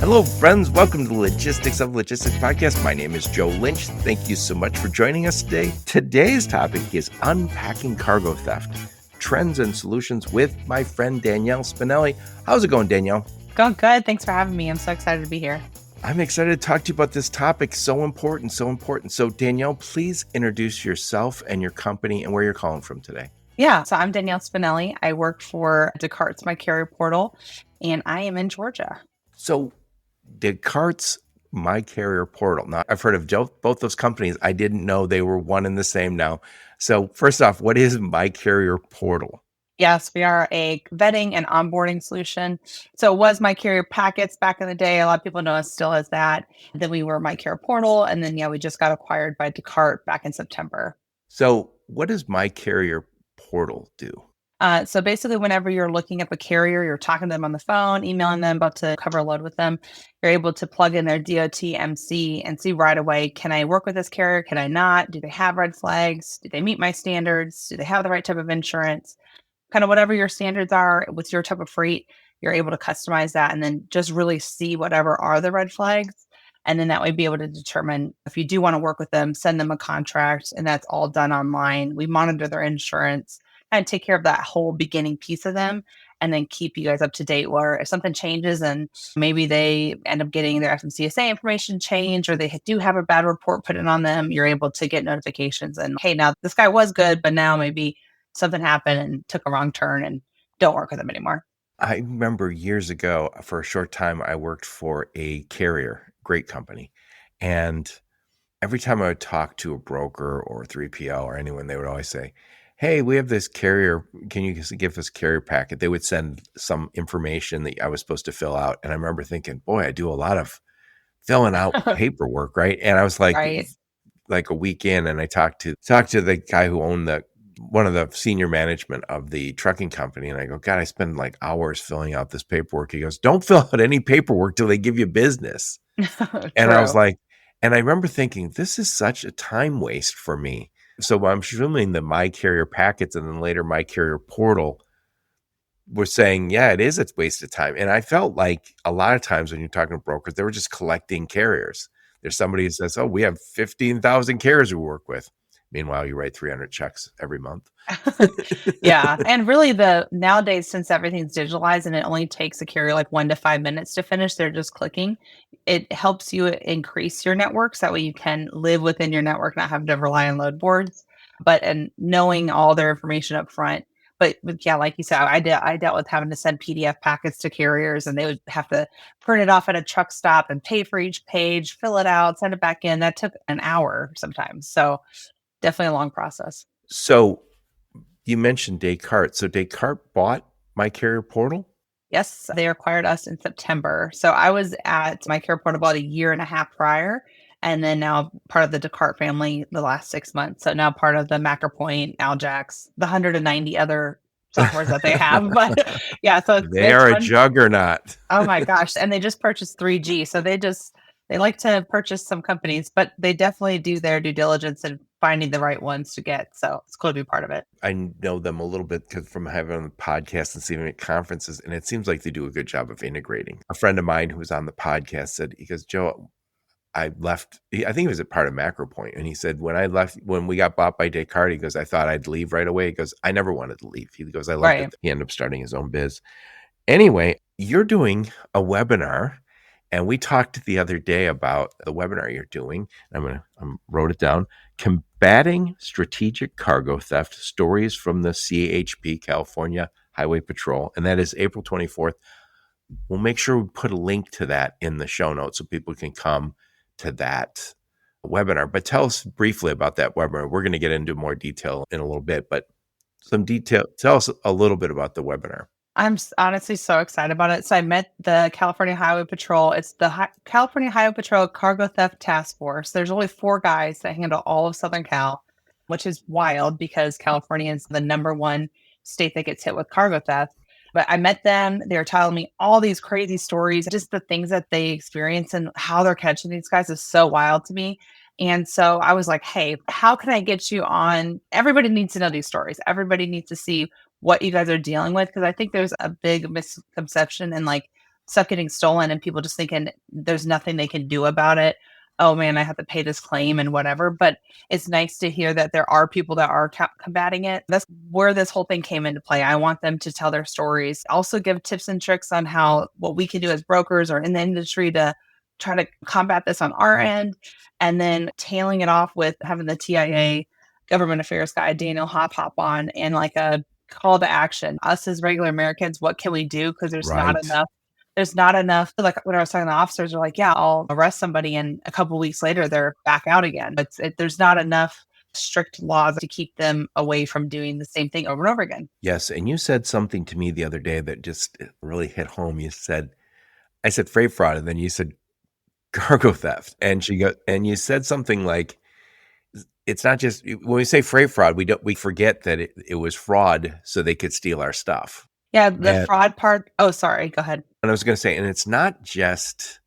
Hello, friends. Welcome to the Logistics of Logistics podcast. My name is Joe Lynch. Thank you so much for joining us today. Today's topic is unpacking cargo theft, trends and solutions with my friend Danielle Spinelli. How's it going, Danielle? Going good. Thanks for having me. I'm so excited to be here. I'm excited to talk to you about this topic. So important, so important. So, Danielle, please introduce yourself and your company and where you're calling from today. Yeah. So I'm Danielle Spinelli. I work for Descartes MyCarrierPortal, and I am in Georgia. So, Descartes MyCarrierPortal. Now, I've heard of both those companies. I didn't know they were one and the same now. So, first off, what is MyCarrierPortal? Yes, we are a vetting and onboarding solution. So it was MyCarrier Packets back in the day. A lot of people know us still as that. Then we were MyCarrierPortal, and then we just got acquired by Descartes back in September. So, what does MyCarrierPortal do? So basically, whenever you're looking up a carrier, you're talking to them on the phone, emailing them, about to cover a load with them, you're able to plug in their DOT MC and see right away, can I work with this carrier? Can I not? Do they have red flags? Do they meet my standards? Do they have the right type of insurance? Kind of whatever your standards are with your type of freight, you're able to customize that and then just really see whatever are the red flags. And then that way be able to determine if you do want to work with them, send them a contract, and that's all done online. We monitor their insurance and take care of that whole beginning piece of them and then keep you guys up to date where if something changes and maybe they end up getting their FMCSA information changed or they do have a bad report put in on them, you're able to get notifications and, hey, now this guy was good, but now maybe something happened and took a wrong turn and don't work with them anymore. I remember years ago, for a short time, I worked for a carrier, great company. And every time I would talk to a broker or 3PL or anyone, they would always say, hey, we have this carrier. Can you give us a carrier packet? They would send some information that I was supposed to fill out. And I remember thinking, boy, I do a lot of filling out paperwork, right? And I was like, Right. like a week in, and I talked to the guy who owned one of the senior management of the trucking company. And I go, God, I spend like hours filling out this paperwork. He goes, don't fill out any paperwork till they give you business. And I was like, and I remember thinking, this is such a time waste for me. So I'm assuming the My Carrier Packets and then later MyCarrierPortal were saying, yeah, it is a waste of time. And I felt like a lot of times when you're talking to brokers, they were just collecting carriers. There's somebody who says, oh, we have 15,000 carriers we work with. Meanwhile, you write 300 checks every month. Yeah. And really nowadays, since everything's digitalized and it only takes a carrier like 1 to 5 minutes to finish, they're just clicking. It helps you increase your networks. That way you can live within your network, not have to rely on load boards, and knowing all their information up front. But yeah, like you said, I dealt with having to send PDF packets to carriers and they would have to print it off at a truck stop and pay for each page, fill it out, send it back in. That took an hour sometimes. So definitely a long process. So you mentioned Descartes. So Descartes bought MyCarrierPortal? Yes, they acquired us in September. So I was at MyCarrierPortal about a year and a half prior, and then now part of the Descartes family the last 6 months. So now part of the MacroPoint, Aljax, the 190 other softwares that they have. But yeah, so they are a juggernaut. Oh my gosh. And they just purchased 3G. So they like to purchase some companies, but they definitely do their due diligence and finding the right ones to get. So it's cool to be part of it. I know them a little bit because from having on the podcast and seeing them at conferences, and it seems like they do a good job of integrating. A friend of mine who was on the podcast said, he goes, Joe, I left, I think he was a part of MacroPoint. And he said, when we got bought by Descartes, he goes, I thought I'd leave right away. He goes, I never wanted to leave. He goes, I loved it. He ended up starting his own biz. Anyway, you're doing a webinar. And we talked the other day about the webinar you're doing. I wrote it down. Combating Strategic Cargo Theft, Stories from the CHP, California Highway Patrol. And that is April 24th. We'll make sure we put a link to that in the show notes so people can come to that webinar. But tell us briefly about that webinar. We're going to get into more detail in a little bit, but tell us a little bit about the webinar. I'm honestly so excited about it. So I met the California Highway Patrol. It's the California Highway Patrol Cargo Theft Task Force. There's only 4 guys that handle all of Southern Cal, which is wild because California is the number 1 state that gets hit with cargo theft. But I met them. They were telling me all these crazy stories, just the things that they experience and how they're catching these guys is so wild to me. And so I was like, hey, how can I get you on? Everybody needs to know these stories. Everybody needs to see what you guys are dealing with. Because I think there's a big misconception and like stuff getting stolen and people just thinking there's nothing they can do about it. Oh man, I have to pay this claim and whatever. But it's nice to hear that there are people that are combating it. That's where this whole thing came into play. I want them to tell their stories, also give tips and tricks on how what we can do as brokers or in the industry to try to combat this on our end, and then tailing it off with having the TIA government affairs guy, Daniel hop on and like a call to action. Us as regular Americans, what can we do? Because there's not Right. enough. There's not enough. Like when I was talking to the officers, are like, yeah, I'll arrest somebody, and a couple of weeks later, they're back out again. There's not enough strict laws to keep them away from doing the same thing over and over again. Yes, and you said something to me the other day that just really hit home. I said freight fraud, and then you said cargo theft, and you said something like, it's not just when we say freight fraud, we forget that it was fraud so they could steal our stuff. Yeah, the And fraud part. Oh, sorry. Go ahead. I was going to say, and it's not just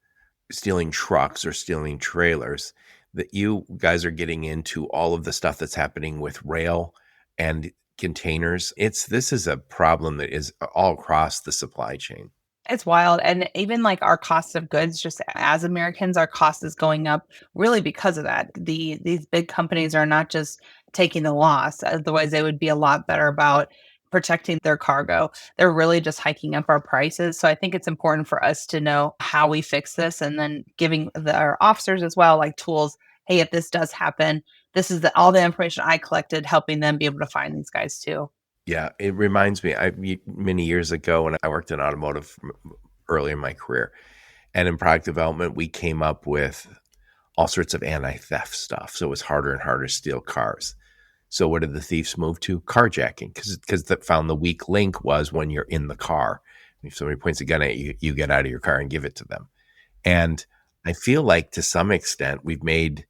stealing trucks or stealing trailers, that you guys are getting into all of the stuff that's happening with rail and containers. This is a problem that is all across the supply chain. It's wild. And even like our cost of goods, just as Americans, our cost is going up really because of that. These big companies are not just taking the loss, otherwise they would be a lot better about protecting their cargo. They're really just hiking up our prices. So I think it's important for us to know how we fix this, and then giving our officers as well like tools. Hey, if this does happen, this is all the information I collected, helping them be able to find these guys too. Yeah, it reminds me, many years ago when I worked in automotive early in my career, and in product development, we came up with all sorts of anti-theft stuff. So it was harder and harder to steal cars. So what did the thieves move to? Carjacking, because that found the weak link was when you're in the car. If somebody points a gun at you, you get out of your car and give it to them. And I feel like to some extent we've made,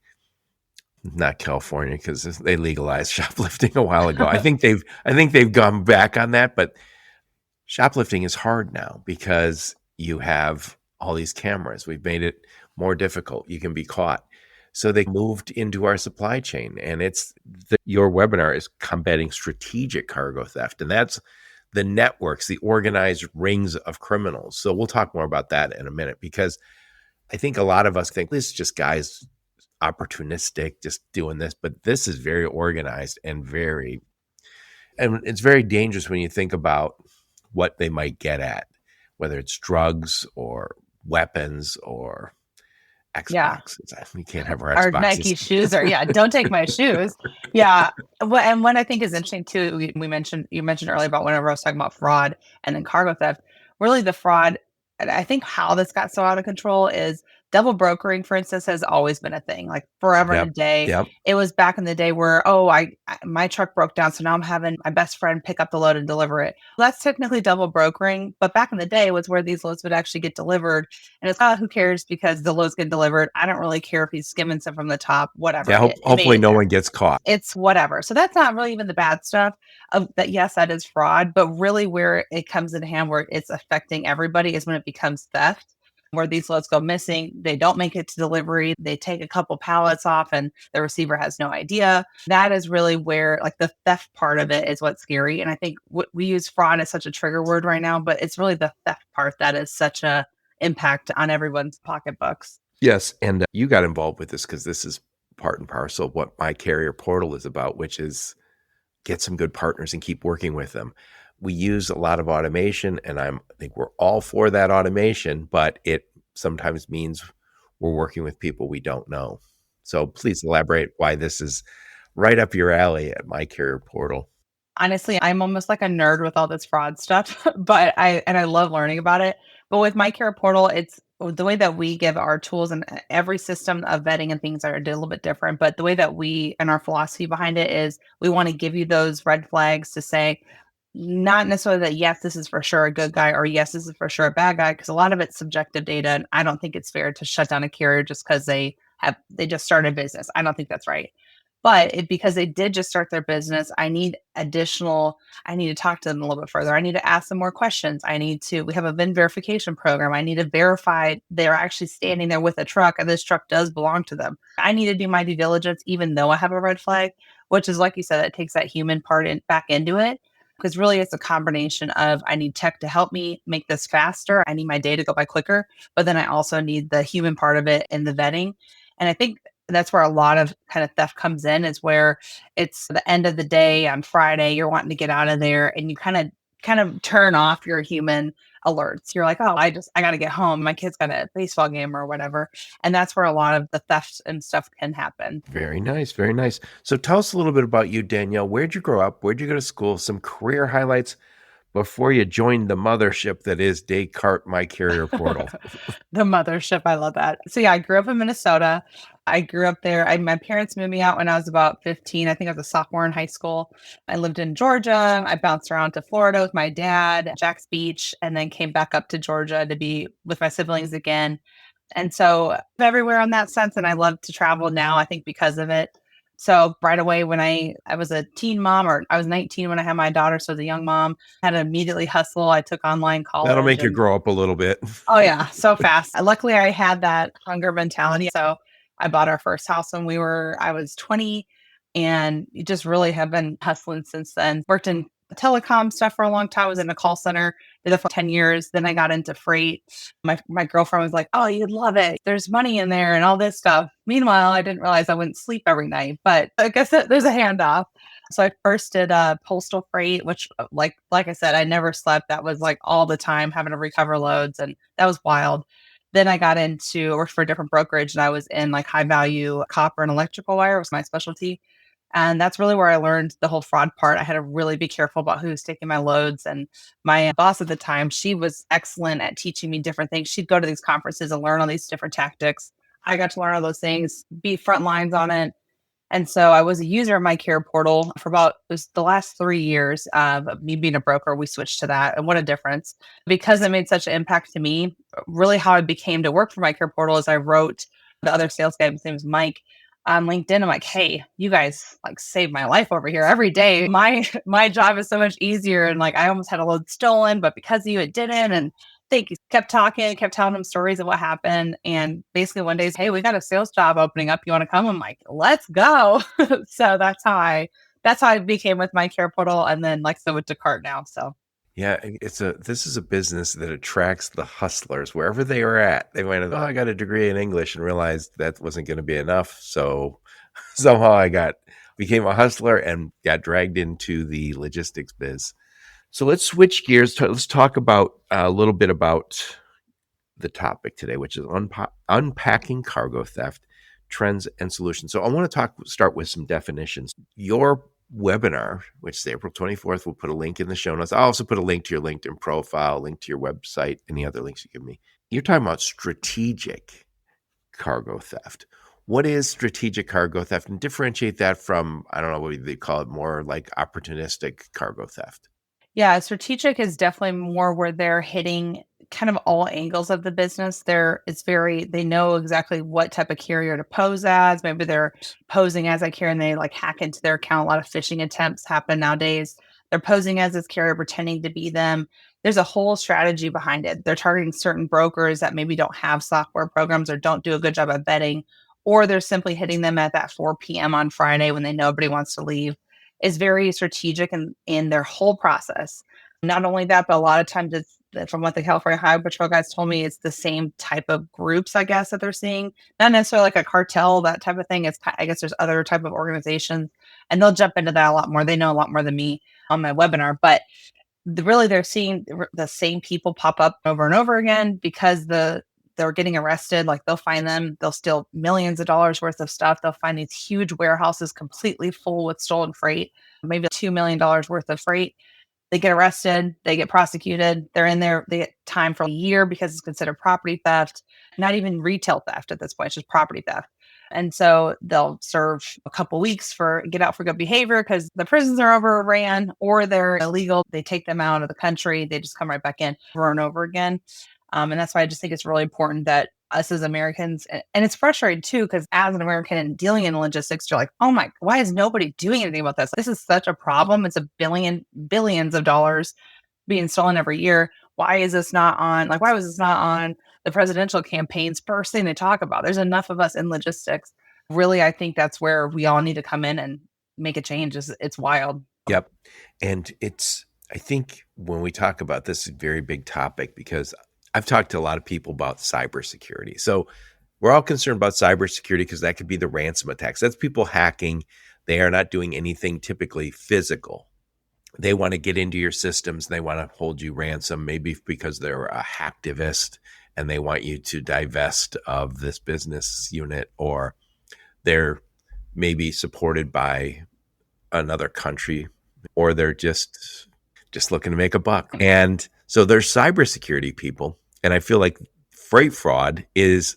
not California because they legalized shoplifting a while ago. I think they've gone back on that, but shoplifting is hard now because you have all these cameras. We've made it more difficult. You can be caught. So they moved into our supply chain, and your webinar is combating strategic cargo theft, and that's the networks, the organized rings of criminals. So we'll talk more about that in a minute, because I think a lot of us think this is just guys opportunistic, just doing this, but this is very organized and it's very dangerous when you think about what they might get at, whether it's drugs or weapons or Yeah. Xbox. We can't have our Our Xboxes. Nike shoes are, yeah, don't take my shoes. Yeah. And what I think is interesting too, you mentioned earlier about whenever I was talking about fraud and then cargo theft, really the fraud, and I think how this got so out of control is double brokering, for instance, has always been a thing, like forever and a Yep. day. Yep. It was back in the day where, my truck broke down, so now I'm having my best friend pick up the load and deliver it. Well, that's technically double brokering, but back in the day was where these loads would actually get delivered. And it's who cares because the loads get delivered. I don't really care if he's skimming some from the top, whatever. Yeah. Hopefully no one gets caught. It's whatever. So that's not really even the bad stuff of that. Yes, that is fraud, but really where it comes in hand, where it's affecting everybody, is when it becomes theft, where these loads go missing. They don't make it to delivery. They take a couple pallets off and the receiver has no idea. That is really where like the theft part of it is what's scary. And I think we use fraud as such a trigger word right now, but it's really the theft part that is such a impact on everyone's pocketbooks. Yes. And you got involved with this because this is part and parcel of what MyCarrierPortal is about, which is get some good partners and keep working with them. We use a lot of automation, and I think we're all for that automation, but it sometimes means we're working with people we don't know. So please elaborate why this is right up your alley at MyCarrierPortal. Honestly, I'm almost like a nerd with all this fraud stuff, but I love learning about it. But with MyCarrierPortal, it's the way that we give our tools, and every system of vetting and things are a little bit different. But the way that we and our philosophy behind it is we want to give you those red flags to say, not necessarily that, yes, this is for sure a good guy, or yes, this is for sure a bad guy, because a lot of it's subjective data. And I don't think it's fair to shut down a carrier just because they just started a business. I don't think that's right. But because they did just start their business, I need to talk to them a little bit further. I need to ask them more questions. We have a VIN verification program. I need to verify they're actually standing there with a truck and this truck does belong to them. I need to do my due diligence, even though I have a red flag, which is, like you said, it takes that human part back into it. Because really it's a combination of I need tech to help me make this faster. I need my day to go by quicker, but then I also need the human part of it in the vetting. And I think that's where a lot of kind of theft comes in, is where it's the end of the day on Friday, you're wanting to get out of there and you kind of turn off your human alerts. You're like, oh, I got to get home. My kid's got a baseball game or whatever. And that's where a lot of the theft and stuff can happen. Very nice. Very nice. So tell us a little bit about you, Danielle. Where'd you grow up? Where'd you go to school? Some career highlights before you joined the mothership that is Descartes MyCarrierPortal. The mothership. I love that. So yeah, I grew up in Minnesota. I grew up there. My parents moved me out when I was about 15. I think I was a sophomore in high school. I lived in Georgia. I bounced around to Florida with my dad, Jack's Beach, and then came back up to Georgia to be with my siblings again. And so everywhere in that sense. And I love to travel now, I think because of it. So right away when I was a teen mom, or I was 19 when I had my daughter. So as a young mom, had to immediately hustle. I took online college. That'll make you grow up a little bit. Oh yeah, so fast. Luckily I had that hunger mentality. So I bought our first house when I was 20, and you just really have been hustling since then. Worked in telecom stuff for a long time. I was in a call center, did it for 10 years. Then I got into freight. My girlfriend was like, oh, you'd love it. There's money in there and all this stuff. Meanwhile, I didn't realize I wouldn't sleep every night, but I guess there's a handoff. So I first did postal freight, which like I said, I never slept. That was like all the time having to recover loads, and that was wild. Then I got into worked for a different brokerage, and I was in like high value copper and electrical wire was my specialty. And that's really where I learned the whole fraud part. I had to really be careful about who was taking my loads. And my boss at the time, she was excellent at teaching me different things. She'd go to these conferences and learn all these different tactics. I got to learn all those things, be front lines on it. And so I was a user of MyCarrierPortal for it was the last 3 years of me being a broker. We switched to that. And what a difference. Because it made such an impact to me, really how I became to work for MyCarrierPortal is I wrote the other sales guy, his name is Mike, on LinkedIn. I'm like, hey, you guys like save my life over here every day. My job is so much easier. And like I almost had a load stolen, but because of you, it didn't. And thank you. Kept talking, kept telling them stories of what happened. And basically one day, hey, we got a sales job opening up. You want to come? I'm like, let's go. So that's how I became with MyCarrierPortal. And then like so with Descartes now. So Yeah, this is a business that attracts the hustlers wherever they are at. They might have, oh, I got a degree in English and realized that wasn't going to be enough. So somehow became a hustler and got dragged into the logistics biz. So let's switch gears. Let's talk about a little bit about the topic today, which is unpacking cargo theft, trends and solutions. So I want to start with some definitions. Your webinar, which is April 24th, we'll put a link in the show notes. I'll also put a link to your LinkedIn profile, link to your website, any other links you give me. You're talking about strategic cargo theft. What is strategic cargo theft? And differentiate that from, I don't know what they call it, more like opportunistic cargo theft. yeah, strategic is definitely more where they're hitting kind of all angles of the business. They know exactly what type of carrier to pose as. Maybe they're posing as a carrier and they like hack into their account. A lot of phishing attempts happen nowadays. They're posing as this carrier, pretending to be them. There's a whole strategy behind it. They're targeting certain brokers that maybe don't have software programs or don't do a good job at vetting, or they're simply hitting them at that 4 p.m. on Friday when they know nobody wants to leave. Is very strategic in their whole process. Not only that, but a lot of times it's from what the California Highway Patrol guys told me, it's the same type of groups, I guess, that they're seeing. Not necessarily like a cartel, that type of thing. I guess there's other type of organizations, and they'll jump into that a lot more. They know a lot more than me on my webinar, but really they're seeing the same people pop up over and over again because they're getting arrested. Like they'll find them, they'll steal millions of dollars worth of stuff. They'll find these huge warehouses completely full with stolen freight, maybe $2 million worth of freight. They get arrested, they get prosecuted. They're in there, they get time for a year because it's considered property theft, not even retail theft at this point, it's just property theft. And so they'll serve a couple weeks for get out for good behavior because the prisons are overran or they're illegal. They take them out of the country. They just come right back in over and over again. And that's why I just think it's really important that us as Americans, and it's frustrating too, because as an American and dealing in logistics, you're like, oh my, why is nobody doing anything about this? This is such a problem. It's billions of dollars being stolen every year. Why was this not on the presidential campaigns first thing they talk about? There's enough of us in logistics. Really, I think that's where we all need to come in and make a change. It's wild. Yep. And it's I think when we talk about this, is a very big topic because I've talked to a lot of people about cybersecurity. So we're all concerned about cybersecurity because that could be the ransom attacks. That's people hacking. They are not doing anything typically physical. They want to get into your systems. They want to hold you ransom, maybe because they're a hacktivist and they want you to divest of this business unit, or they're maybe supported by another country, or they're just looking to make a buck. And so there's cybersecurity people, and I feel like freight fraud is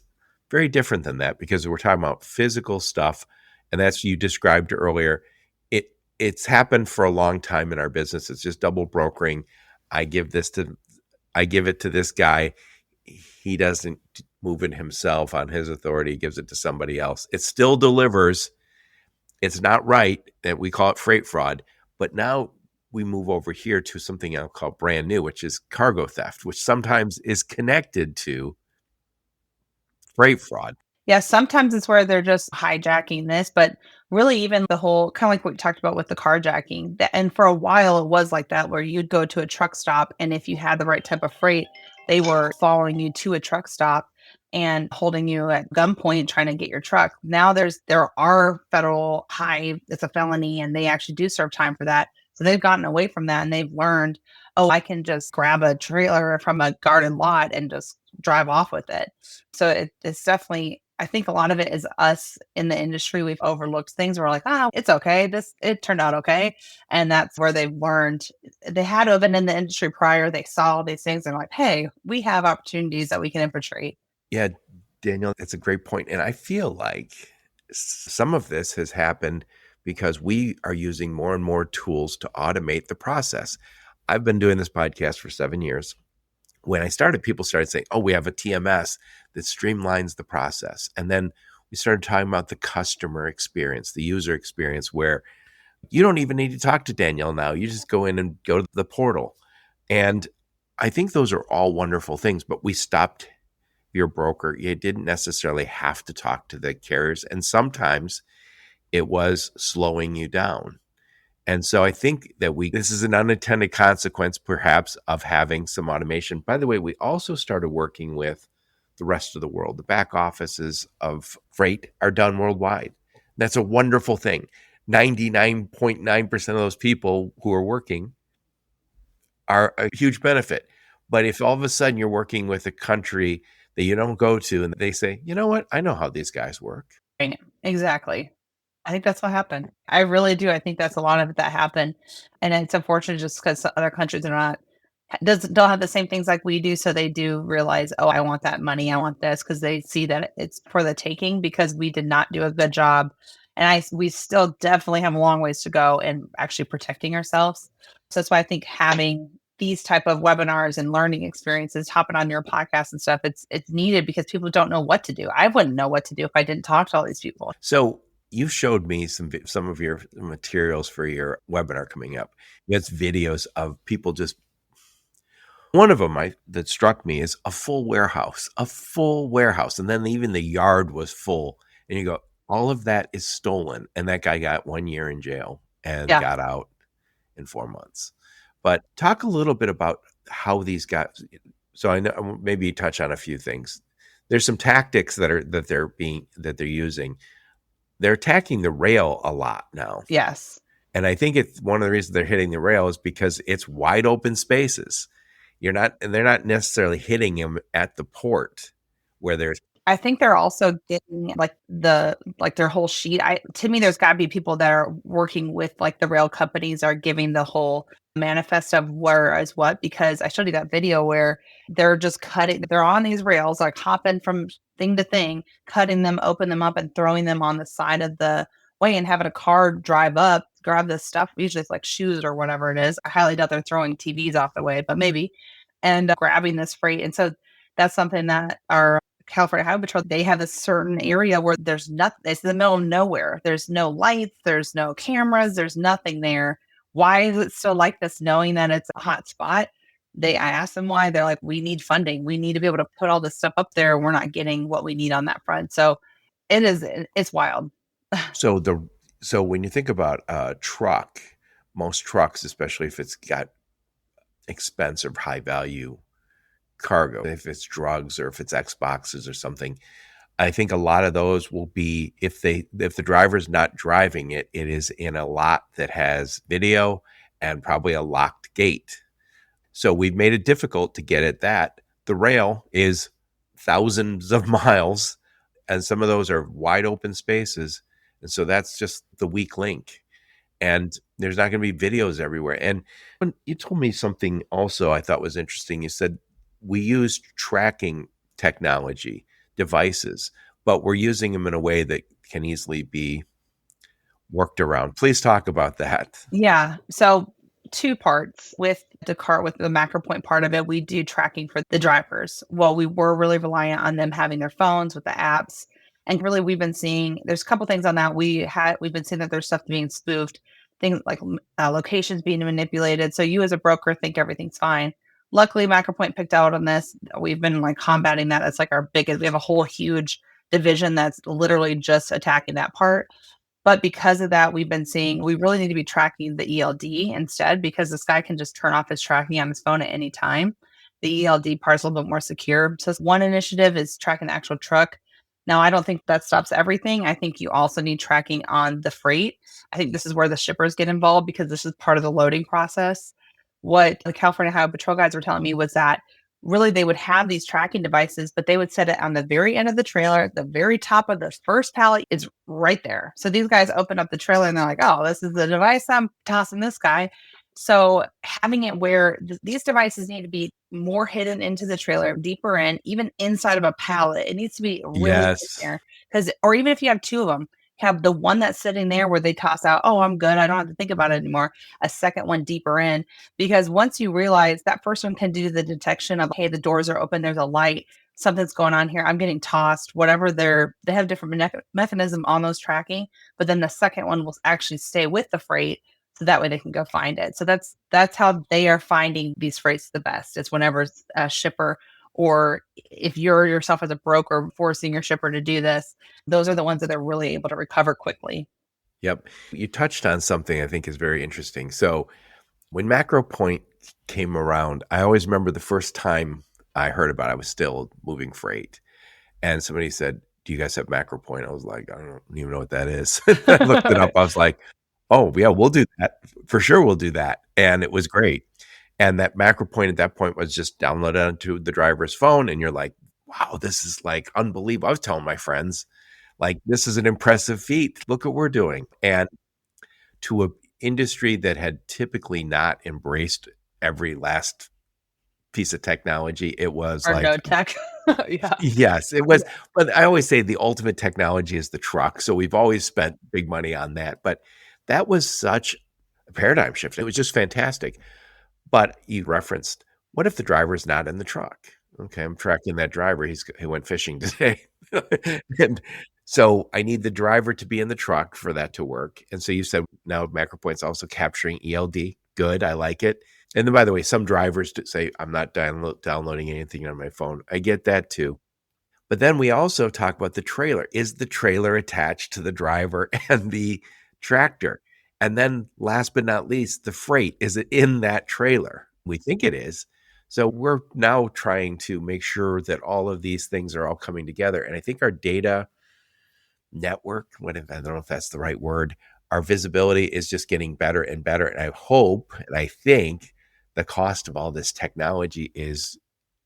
very different than that because we're talking about physical stuff, and that's you described earlier. It's happened for a long time in our business. It's just double brokering. I give it to this guy. He doesn't move it himself on his authority. He gives it to somebody else. It still delivers. It's not right that we call it freight fraud, but now we move over here to something I'll call brand new, which is cargo theft, which sometimes is connected to freight fraud. Yeah, sometimes it's where they're just hijacking this, but really even the whole kind of like what we talked about with the carjacking. And for a while it was like that where you'd go to a truck stop and if you had the right type of freight, they were following you to a truck stop and holding you at gunpoint trying to get your truck. Now there are federal high, it's a felony and they actually do serve time for that. So they've gotten away from that and they've learned, oh, I can just grab a trailer from a garden lot and just drive off with it. So it's definitely, I think a lot of it is us in the industry. We've overlooked things. We're like, oh, it's okay. It turned out okay. And that's where they've learned. They had to have been in the industry prior. They saw all these things and like, hey, we have opportunities that we can infiltrate. Yeah, Danielle, that's a great point. And I feel like some of this has happened because we are using more and more tools to automate the process. I've been doing this podcast for 7 years. When I started, people started saying, oh, we have a TMS that streamlines the process. And then we started talking about the customer experience, the user experience, where you don't even need to talk to Danielle now. You just go in and go to the portal. And I think those are all wonderful things, but we stopped your broker. You didn't necessarily have to talk to the carriers. And sometimes it was slowing you down. And so I think that this is an unintended consequence, perhaps, of having some automation. By the way, we also started working with the rest of the world. The back offices of freight are done worldwide. That's a wonderful thing. 99.9% of those people who are working are a huge benefit. But if all of a sudden you're working with a country that you don't go to and they say, you know what, I know how these guys work. Right. Exactly. I think that's what happened. I really do. I think that's a lot of it that happened. And it's unfortunate just because other countries are not don't have the same things like we do. So they do realize, oh, I want that money. I want this because they see that it's for the taking because we did not do a good job. And we still definitely have a long ways to go in actually protecting ourselves. So that's why I think having these type of webinars and learning experiences, hopping on your podcast and stuff, it's needed because people don't know what to do. I wouldn't know what to do if I didn't talk to all these people. So you showed me some of your materials for your webinar coming up. It's videos of people just. One of them that struck me is a full warehouse, and then even the yard was full. And you go, all of that is stolen, and that guy got 1 year in jail and Yeah. got out in 4 months. But talk a little bit about how these guys. So I know maybe touch on a few things. There's some tactics that they're using. They're attacking the rail a lot now. Yes. And I think it's one of the reasons they're hitting the rail is because it's wide open spaces. They're not necessarily hitting them at the port where there's. I think they're also getting like their whole sheet. To me, there's got to be people that are working with like the rail companies are giving the whole manifest of where is what, because I showed you that video where they're just they're on these rails, like hopping from thing to thing, cutting them, open them up and throwing them on the side of the way and having a car drive up, grab this stuff. Usually it's like shoes or whatever it is. I highly doubt they're throwing TVs off the way, but maybe, and grabbing this freight. And so that's something that our California Highway Patrol, they have a certain area where there's nothing. It's in the middle of nowhere. There's no lights. There's no cameras. There's nothing there. Why is it still like this, knowing that it's a hot spot? I asked them why. They're like, we need funding. We need to be able to put all this stuff up there. We're not getting what we need on that front. So it's wild. So when you think about a truck, most trucks, especially if it's got expensive, high value cargo, if it's drugs or if it's Xboxes or something. I think a lot of those will be if the driver's not driving it, it is in a lot that has video and probably a locked gate. So we've made it difficult to get at that. The rail is thousands of miles, and some of those are wide open spaces. And so that's just the weak link. And there's not going to be videos everywhere. And when you told me something also I thought was interesting, you said we use tracking technology devices, but we're using them in a way that can easily be worked around. Please talk about that. Yeah. So two parts with the cart with the macro point part of it, we do tracking for the drivers. Well, we were really reliant on them having their phones with the apps. And really we've been seeing there's a couple things on that. We've been seeing that there's stuff being spoofed, things like locations being manipulated. So you as a broker think everything's fine. Luckily, MacroPoint picked out on this. We've been like combating that. It's like our biggest. We have a whole huge division that's literally just attacking that part. But because of that, we've been seeing we really need to be tracking the ELD instead because this guy can just turn off his tracking on his phone at any time. The ELD part is a little bit more secure. So one initiative is tracking the actual truck. Now, I don't think that stops everything. I think you also need tracking on the freight. I think this is where the shippers get involved because this is part of the loading process. What the California Highway Patrol guys were telling me was that really they would have these tracking devices, but they would set it on the very end of the trailer. The very top of the first pallet is right there. So these guys open up the trailer and they're like, oh, this is the device I'm tossing this guy. So having it where these devices need to be more hidden into the trailer, deeper in, even inside of a pallet. It needs to be really in Yes. there. Because, or even if you have two of them, have the one that's sitting there where they toss out, oh, I'm good. I don't have to think about it anymore. A second one deeper in. Because once you realize that first one can do the detection of, hey, the doors are open, there's a light, something's going on here, I'm getting tossed, whatever they have different mechanism on those tracking. But then the second one will actually stay with the freight. So that way they can go find it. So that's how they are finding these freights the best. It's whenever a shipper or if you're yourself as a broker forcing your shipper to do this, those are the ones that are really able to recover quickly. Yep. You touched on something I think is very interesting. So when Macro Point came around, I always remember the first time I heard about it, I was still moving freight. And somebody said, do you guys have Macro Point? I was like, I don't even know what that is. I looked it up. I was like, oh, yeah, we'll do that. For sure, we'll do that. And it was great. And that Macro Point at that point was just downloaded onto the driver's phone. And you're like, wow, this is like unbelievable. I was telling my friends, like, this is an impressive feat. Look what we're doing. And to a industry that had typically not embraced every last piece of technology, it was Or like, no tech. Yeah. yes, it was. But I always say the ultimate technology is the truck. So we've always spent big money on that. But that was such a paradigm shift. It was just fantastic. But you referenced, what if the driver's not in the truck? Okay, I'm tracking that driver. He went fishing today. And so I need the driver to be in the truck for that to work. And so you said now MacroPoint's also capturing ELD. Good, I like it. And then, by the way, some drivers say, I'm not downloading anything on my phone. I get that too. But then we also talk about the trailer. Is the trailer attached to the driver and the tractor? And then last but not least, the freight. Is it in that trailer? We think it is. So we're now trying to make sure that all of these things are all coming together. And I think our data network, I don't know if that's the right word, our visibility is just getting better and better. And I hope and I think the cost of all this technology is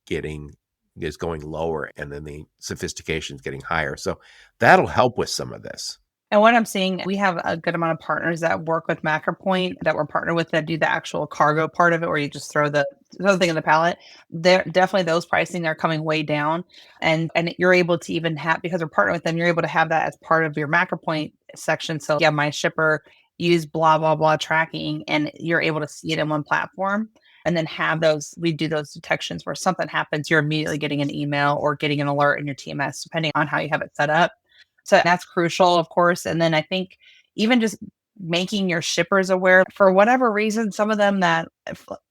going lower, and then the sophistication is getting higher. So that'll help with some of this. And what I'm seeing, we have a good amount of partners that work with MacroPoint that we're partnered with that do the actual cargo part of it, where you just throw the thing in the pallet. They're definitely those pricing are coming way down, and you're able to even have because we're partnered with them. You're able to have that as part of your MacroPoint section. So yeah, my shipper use blah blah blah tracking, and you're able to see it in one platform. And then have those, we do those detections where something happens, you're immediately getting an email or getting an alert in your TMS, depending on how you have it set up. So that's crucial, of course. And then I think even just making your shippers aware. For whatever reason, some of them that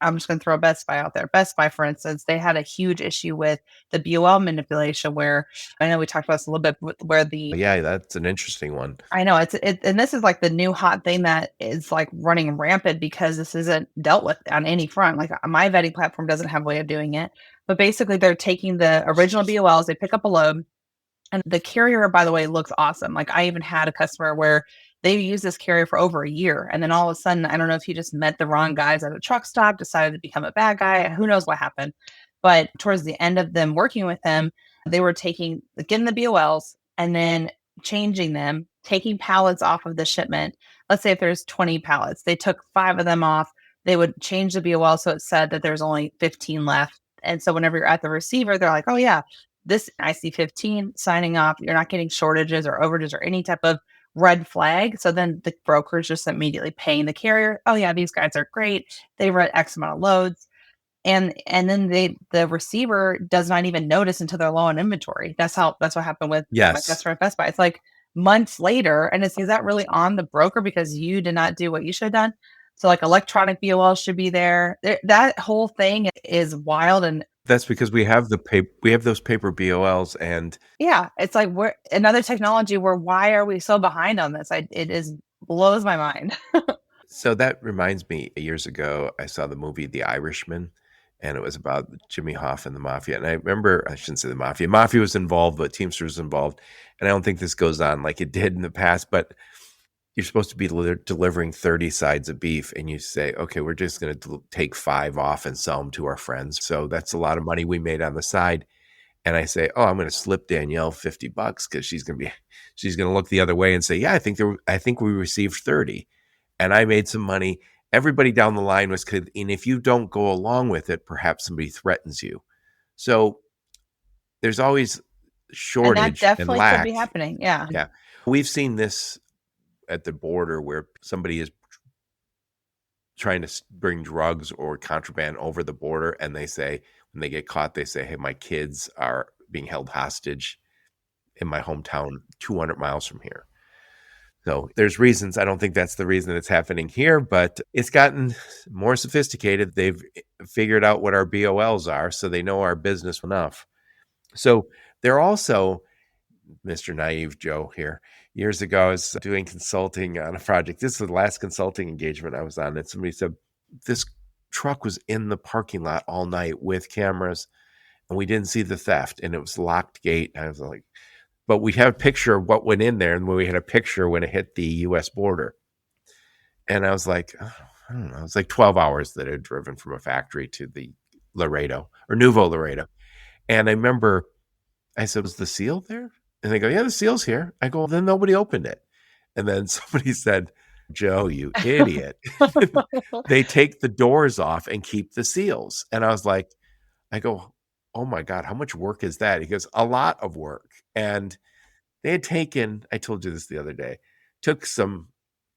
I'm just going to throw Best Buy out there. Best Buy, for instance, they had a huge issue with the BOL manipulation where I know we talked about this a little bit where the Yeah, that's an interesting one. I know and this is like the new hot thing that is like running rampant because this isn't dealt with on any front. Like my vetting platform doesn't have a way of doing it, but basically they're taking the original BOLs, they pick up a load, and the carrier, by the way, looks awesome. Like I even had a customer where they used this carrier for over a year, and then all of a sudden, I don't know if he just met the wrong guys at a truck stop, decided to become a bad guy. Who knows what happened? But towards the end of them working with him, they were getting the BOLs and then changing them, taking pallets off of the shipment. Let's say if there's 20 pallets, they took 5 of them off. They would change the BOL so it said that there's only 15 left. And so whenever you're at the receiver, they're like, oh yeah, this IC15 signing off. You're not getting shortages or overages or any type of red flag. So then the broker's just immediately paying the carrier. Oh yeah, these guys are great. They read X amount of loads. And then the receiver does not even notice until they're low on inventory. That's what happened with my Yes. customer at Best Buy. It's like months later, and is that really on the broker because you did not do what you should have done? So like electronic BOL should be there. That whole thing is wild. And That's because we have those paper BOLs, and yeah, it's like we're another technology where why are we so behind on this? It is blows my mind. so that reminds me, years ago, I saw the movie The Irishman, and it was about Jimmy Hoff and the mafia. And I remember, I shouldn't say the mafia. Mafia was involved, but Teamster was involved. And I don't think this goes on like it did in the past, but you're supposed to be delivering 30 sides of beef, and you say, okay, we're just going to take 5 off and sell them to our friends. So that's a lot of money we made on the side. And I say, oh, I'm going to slip Danielle $50 because she's going to look the other way and say, yeah, I think we received 30, and I made some money. Everybody down the line was, and if you don't go along with it, perhaps somebody threatens you. So there's always And that shortage and definitely could be lack. happening. Yeah. Yeah, we've seen this at the border where somebody is trying to bring drugs or contraband over the border, and they say, when they get caught, they say, hey, my kids are being held hostage in my hometown 200 miles from here. So there's reasons. I don't think that's the reason it's happening here, but it's gotten more sophisticated. They've figured out what our BOLs are, so they know our business enough. So they're also, Mr. Naive Joe here, years ago, I was doing consulting on a project. This is the last consulting engagement I was on. And somebody said, this truck was in the parking lot all night with cameras, and we didn't see the theft, and it was locked gate. And I was like, but we have a picture of what went in there, and we had a picture when it hit the U.S. border. And I was like, oh, I don't know. It's like 12 hours that it had driven from a factory to the Laredo or Nuevo Laredo. And I remember I said, was the seal there? And they go, yeah, the seal's here. I go, well, then nobody opened it. And then somebody said, Joe, you idiot. They take the doors off and keep the seals. And I was like, I go, oh my God, how much work is that? He goes, a lot of work. And they had taken, I told you this the other day, took some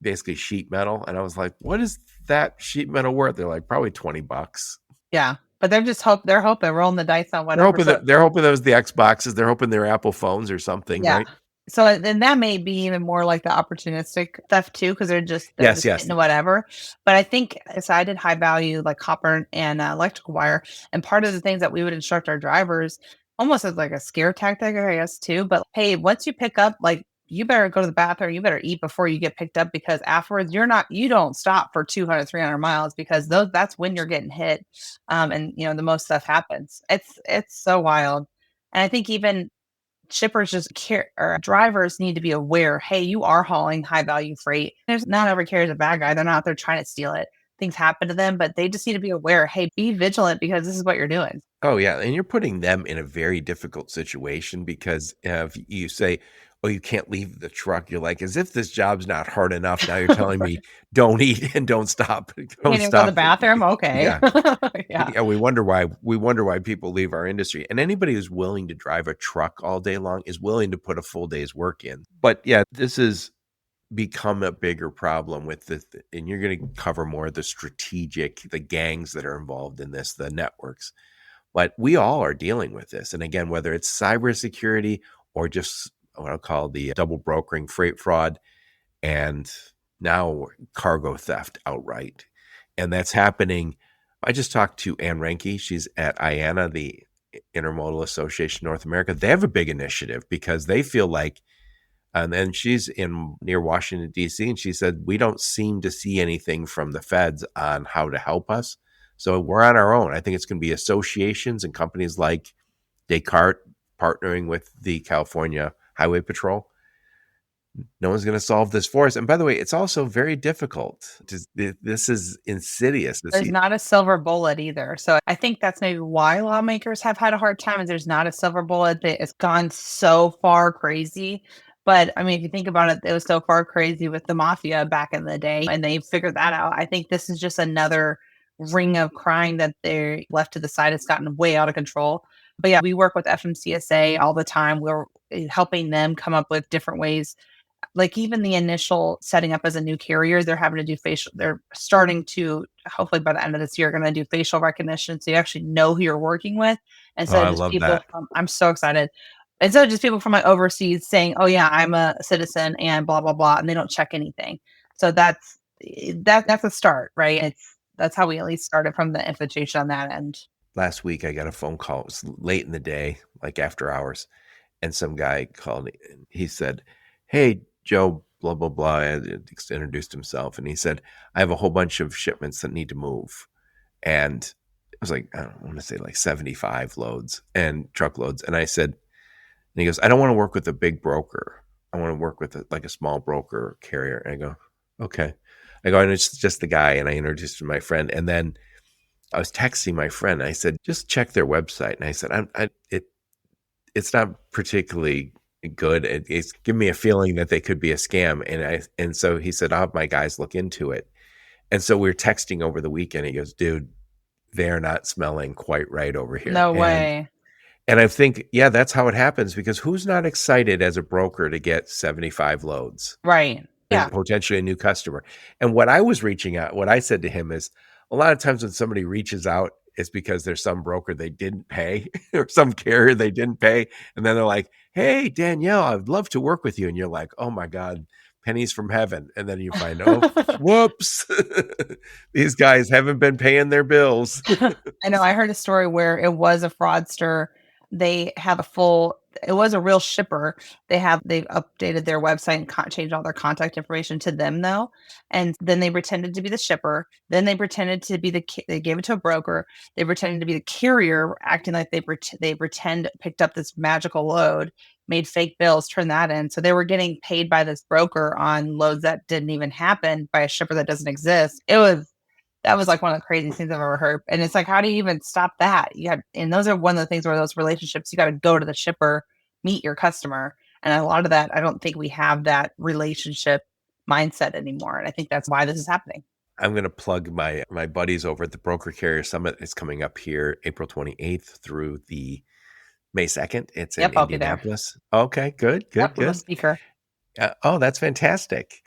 basically sheet metal. And I was like, what is that sheet metal worth? They're like, probably $20. Yeah. But they're hoping, rolling the dice on whatever. They're hoping that was the Xboxes. They're hoping they're Apple phones or something, Yeah. right? So then that may be even more like the opportunistic theft too, because they're just getting whatever. But I think so I did high value like copper and electrical wire, and part of the things that we would instruct our drivers almost as like a scare tactic, I guess too. But hey, once you pick up, like you better go to the bathroom, you better eat before you get picked up because afterwards you don't stop for 200, 300 miles because that's when you're getting hit, and the most stuff happens. It's so wild, and I think even shippers just care or drivers need to be aware, hey, you are hauling high value freight. There's not every carrier is a bad guy. They're not out there trying to steal it. Things happen to them, but they just need to be aware, hey, be vigilant because this is what you're doing. Oh, yeah. And you're putting them in a very difficult situation because if you say, oh, you can't leave the truck, you're like, as if this job's not hard enough. Now you're telling me don't eat and don't stop. Don't stop. Go to the bathroom. Okay. Yeah. Yeah. We wonder why people leave our industry. And anybody who's willing to drive a truck all day long is willing to put a full day's work in. But yeah, this has become a bigger problem with this. And you're going to cover more of the gangs that are involved in this, the networks. But we all are dealing with this. And again, whether it's cybersecurity or just what I'll call the double brokering freight fraud and now cargo theft outright. And that's happening. I just talked to Ann Renke. She's at IANA, the Intermodal Association North America. They have a big initiative because they feel like, and then she's in near Washington, D.C., and she said, we don't seem to see anything from the feds on how to help us. So we're on our own. I think it's going to be associations and companies like Descartes partnering with the California Highway Patrol. No one's going to solve this for us. And by the way, it's also very difficult. This is insidious. There's not a silver bullet either. So I think that's maybe why lawmakers have had a hard time is there's not a silver bullet. It's gone so far crazy. But I mean, if you think about it, it was so far crazy with the mafia back in the day, and they figured that out. I think this is just another ring of crime that they left to the side. It's gotten way out of control. But yeah, we work with FMCSA all the time. We're helping them come up with different ways, like even the initial setting up as a new carrier, they're having to do they're starting to, hopefully by the end of this year, going to do facial recognition. So you actually know who you're working with. Oh, Instead I of just love people that. from, I'm so excited. Instead of just people from like overseas saying, oh yeah, I'm a citizen and blah, blah, blah. And they don't check anything. So that's a start, right? That's how we at least started from the invitation on that end. Last week, I got a phone call. It was late in the day, like after hours. And some guy called. He said, hey, Joe, blah, blah, blah. And introduced himself. And he said, I have a whole bunch of shipments that need to move. And it was like, I don't want to say like 75 loads and truckloads. And I said, and he goes, I don't want to work with a big broker. I want to work with like a small broker carrier. And I go, okay. I go, and it's just the guy. And I introduced him to my friend. And then I was texting my friend. I said, just check their website. And I said, it's not particularly good. It's giving me a feeling that they could be a scam. And so he said, I'll have my guys look into it. And so we were texting over the weekend. He goes, dude, they're not smelling quite right over here. No way. And I think, yeah, that's how it happens, because who's not excited as a broker to get 75 loads? Right. Yeah. And potentially a new customer. And what I said to him is, a lot of times when somebody reaches out, it's because there's some broker they didn't pay or some carrier they didn't pay. And then they're like, hey, Danielle, I'd love to work with you. And you're like, oh my God, pennies from heaven. And then you find, oh, whoops, these guys haven't been paying their bills. I know. I heard a story where it was a fraudster. It was a real shipper. They've updated their website and changed all their contact information to them though. And then they pretended to be the shipper. Then they pretended to be they gave it to a broker. They pretended to be the carrier, acting like they picked up this magical load, made fake bills, turned that in. So they were getting paid by this broker on loads that didn't even happen by a shipper that doesn't exist. That was like one of the craziest things I've ever heard. And it's like, how do you even stop that? And those are one of the things where those relationships, you got to go to the shipper, meet your customer. And a lot of that, I don't think we have that relationship mindset anymore. And I think that's why this is happening. I'm going to plug my buddies over at the Broker Carrier Summit. It's coming up here April 28th through the May 2nd. It's in I'll be there. Indianapolis. Okay, good. I'm a speaker. Oh, that's fantastic.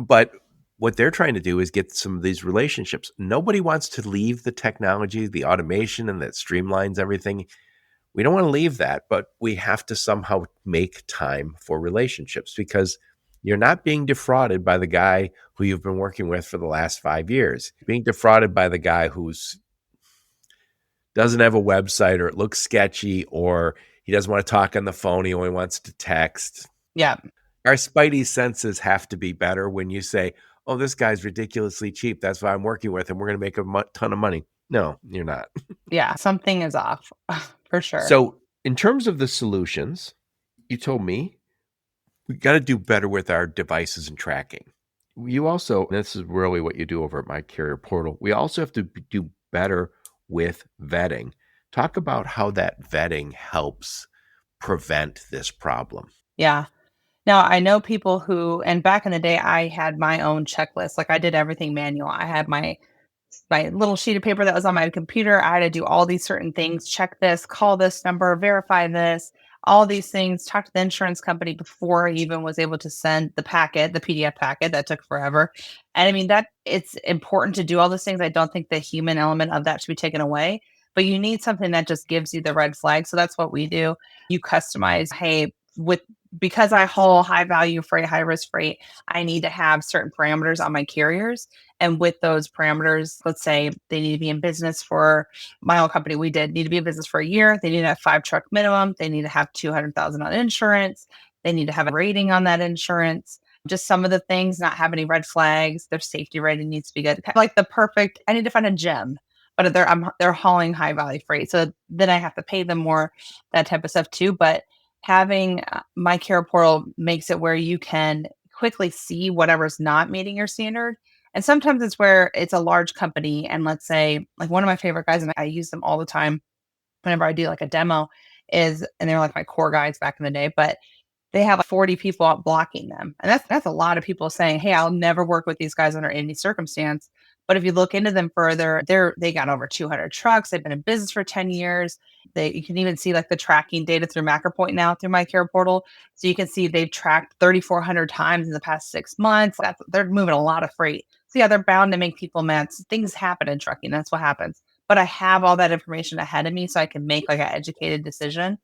But what they're trying to do is get some of these relationships. Nobody wants to leave the technology, the automation, and that streamlines everything. We don't want to leave that, but we have to somehow make time for relationships, because you're not being defrauded by the guy who you've been working with for the last 5 years. You're being defrauded by the guy who's doesn't have a website, or it looks sketchy, or he doesn't want to talk on the phone. He only wants to text. Yeah. Our spidey senses have to be better when you say, oh, this guy's ridiculously cheap. That's why I'm working with him. We're going to make a ton of money. No, you're not. Yeah. Something is off for sure. So in terms of the solutions, you told me we got to do better with our devices and tracking. You also, this is really what you do over at MyCarrierPortal, we also have to do better with vetting. Talk about how that vetting helps prevent this problem. Yeah. Now, I know people and back in the day, I had my own checklist. Like I did everything manual. I had my little sheet of paper that was on my computer. I had to do all these certain things, check this, call this number, verify this, all these things, talk to the insurance company before I even was able to send the PDF packet. That took forever. And I mean, it's important to do all those things. I don't think the human element of that should be taken away, but you need something that just gives you the red flag. So that's what we do. You customize, hey, with because I haul high value freight, high risk freight, I need to have certain parameters on my carriers. And with those parameters, let's say they need to be in business for my own company, we did need to be in business for a year. They need to have 5 truck minimum. They need to have 200,000 on insurance. They need to have a rating on that insurance. Just some of the things, not have any red flags. Their safety rating needs to be good. Like the perfect, I need to find a gem, but they're hauling high value freight. So then I have to pay them more, that type of stuff too. But having MyCarrierPortal makes it where you can quickly see whatever's not meeting your standard. And sometimes it's where it's a large company. And let's say, like one of my favorite guys, and I use them all the time whenever I do like a demo, and they're like my core guys back in the day, but they have like 40 people out blocking them. And that's a lot of people saying, "Hey, I'll never work with these guys under any circumstance." But if you look into them further, they got over 200 trucks. They've been in business for 10 years. You can even see like the tracking data through MacroPoint now through MyCarrierPortal. So you can see they've tracked 3,400 times in the past 6 months. They're moving a lot of freight. So yeah, they're bound to make people mad. Things happen in trucking. That's what happens. But I have all that information ahead of me so I can make like an educated decision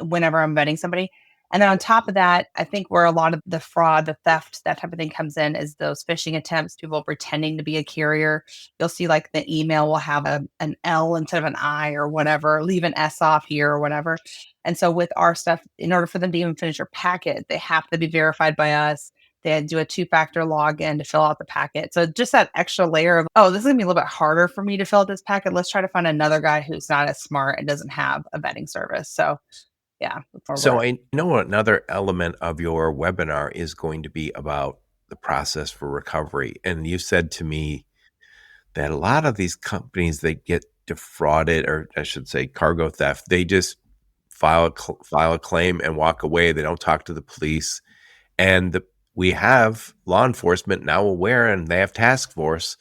whenever I'm vetting somebody. And then on top of that, I think where a lot of the fraud, the theft, that type of thing comes in is those phishing attempts, people pretending to be a carrier. You'll see like the email will have an L instead of an I or whatever, leave an S off here or whatever. And so with our stuff, in order for them to even finish your packet, they have to be verified by us. They do a 2-factor login to fill out the packet. So just that extra layer of, oh, this is gonna be a little bit harder for me to fill out this packet. Let's try to find another guy who's not as smart and doesn't have a vetting service. So yeah, before So we're I know another element of your webinar is going to be about the process for recovery. And you said to me that a lot of these companies that get defrauded, or I should say cargo theft, they just file a claim and walk away. They don't talk to the police. And we have law enforcement now aware, and they have task force.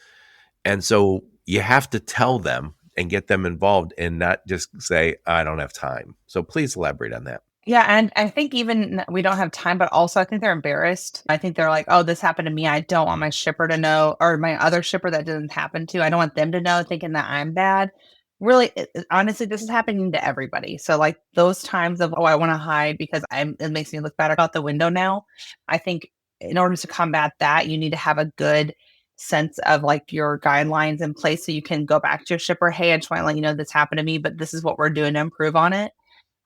And so you have to tell them and get them involved and not just say, I don't have time. So please elaborate on that. Yeah, and I think even we don't have time, but also I think they're embarrassed. I think they're like, "Oh, this happened to me. I don't want my shipper to know, or my other shipper that didn't happen to. I don't want them to know, thinking that I'm bad." Really, honestly, this is happening to everybody. So, like those times of, "Oh, I want to hide because it makes me look better out the window now." I think in order to combat that, you need to have a good sense of like your guidelines in place so you can go back to your shipper. Hey, I just want to let you know this happened to me, but this is what we're doing to improve on it.